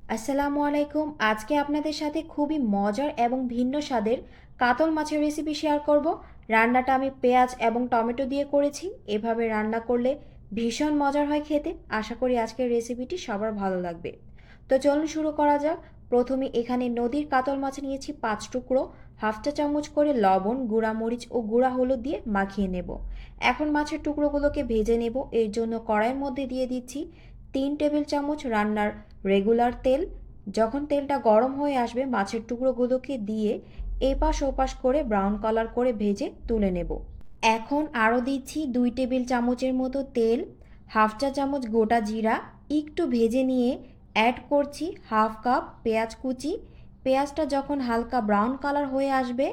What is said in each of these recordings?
আসসালামু আলাইকুম। আজকে আপনাদের সাথে খুবই মজার এবং ভিন্ন স্বাদের কাতল মাছের রেসিপি শেয়ার করব। রান্নাটা আমি পেঁয়াজ এবং টমেটো দিয়ে করেছি। এভাবে রান্না করলে ভীষণ মজার হয় খেতে। আশা করি আজকের রেসিপিটি সবার ভালো লাগবে। তো চলুন শুরু করা যাক। প্রথমে এখানে নদীর কাতল মাছ নিয়েছি ৫ টুকরো। হাফ চা চামচ করে লবণ, গুঁড়া মরিচ ও গুঁড়া হলুদ দিয়ে মাখিয়ে নেব। এখন মাছের টুকরোগুলোকে ভেজে নেব। এর জন্য কড়াইয়ের মধ্যে দিয়ে দিচ্ছি ৩ টেবিল চামচ রান্নার রেগুলার তেল। যখন তেলটা গরম হয়ে আসবে মাছের টুকরোগুলোকে দিয়ে এপাশ ওপাশ করে ব্রাউন কালার করে ভেজে তুলে নেব। এখন আরও দিচ্ছি ২ টেবিল চামচের মতো তেল, হাফ চা চামচ গোটা জিরা, একটু ভেজে নিয়ে অ্যাড করছি হাফ কাপ পেঁয়াজ কুচি। পেঁয়াজটা যখন হালকা ব্রাউন কালার হয়ে আসবে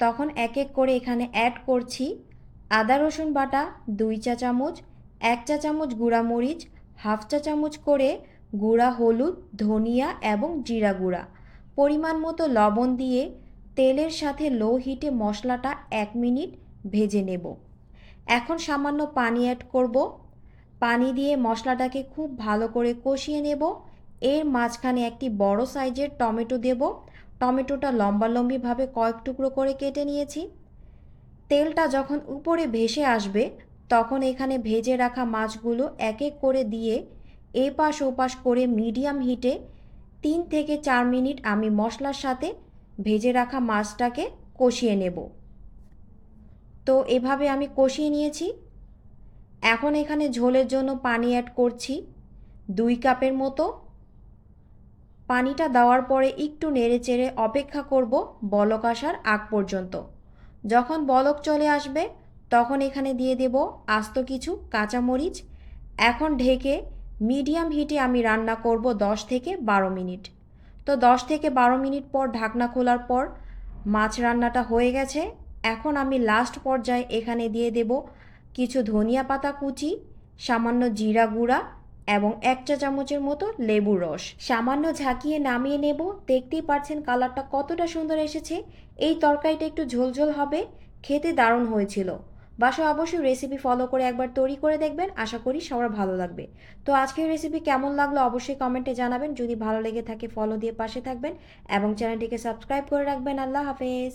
তখন এক এক করে এখানে অ্যাড করছি আদা রসুন বাটা ২ চা চামচ, ১ চা চামচ গুঁড়া মরিচ, হাফ চা চামচ করে গুঁড়া হলুদ, ধনিয়া এবং জিরা গুঁড়া, পরিমাণ মতো লবণ দিয়ে তেলের সাথে লো হিটে মশলাটা ১ মিনিট ভেজে নেব। এখন সামান্য পানি অ্যাড করব। পানি দিয়ে মশলাটাকে খুব ভালো করে কষিয়ে নেব। এর মাঝখানে একটি বড় সাইজের টমেটো দেব। টমেটোটা লম্বালম্বিভাবে কয়েক টুকরো করে কেটে নিয়েছি। তেলটা যখন উপরে ভেসে আসবে তখন এখানে ভেজে রাখা মাছগুলো এক এক করে দিয়ে এপাশ ওপাশ করে মিডিয়াম হিটে ৩ থেকে ৪ মিনিট আমি মশলার সাথে ভেজে রাখা মাছটাকে কষিয়ে নেব। তো এভাবে আমি কষিয়ে নিয়েছি। এখন এখানে ঝোলের জন্য পানি অ্যাড করছি ২ কাপের মতো। পানিটা দেওয়ার পরে একটু নেড়েচেড়ে অপেক্ষা করব বলক আসার আগ পর্যন্ত। যখন বলক চলে আসবে তখন এখানে দিয়ে দেব আস্ত কিছু কাঁচামরিচ। এখন ঢেকে মিডিয়াম হিটে আমি রান্না করব ১০ থেকে ১২ মিনিট। তো ১০ থেকে ১২ মিনিট পর ঢাকনা খোলার পর মাছ রান্নাটা হয়ে গেছে। এখন আমি লাস্ট পর্যায়ে এখানে দিয়ে দেব কিছু ধনিয়া পাতা কুচি, সামান্য জিরা গুঁড়া এবং ১ চা চামচের মতো লেবুর রস। সামান্য ঝাঁকিয়ে নামিয়ে নেব। দেখতেই পাচ্ছেন কালারটা কতটা সুন্দর এসেছে। এই তরকারিটা একটু ঝোলঝোল হবে, খেতে দারুণ হয়েছিল। বাসায় অবশ্যই রেসিপি ফলো করে একবার তৈরি করে দেখবেন, আশা করি সবার ভালো লাগবে। তো আজকের রেসিপি কেমন লাগলো অবশ্যই কমেন্টে জানাবেন। যদি ভালো লেগে থাকে ফলো দিয়ে পাশে থাকবেন এবং চ্যানেলটিকে সাবস্ক্রাইব করে রাখবেন। আল্লাহ হাফেজ।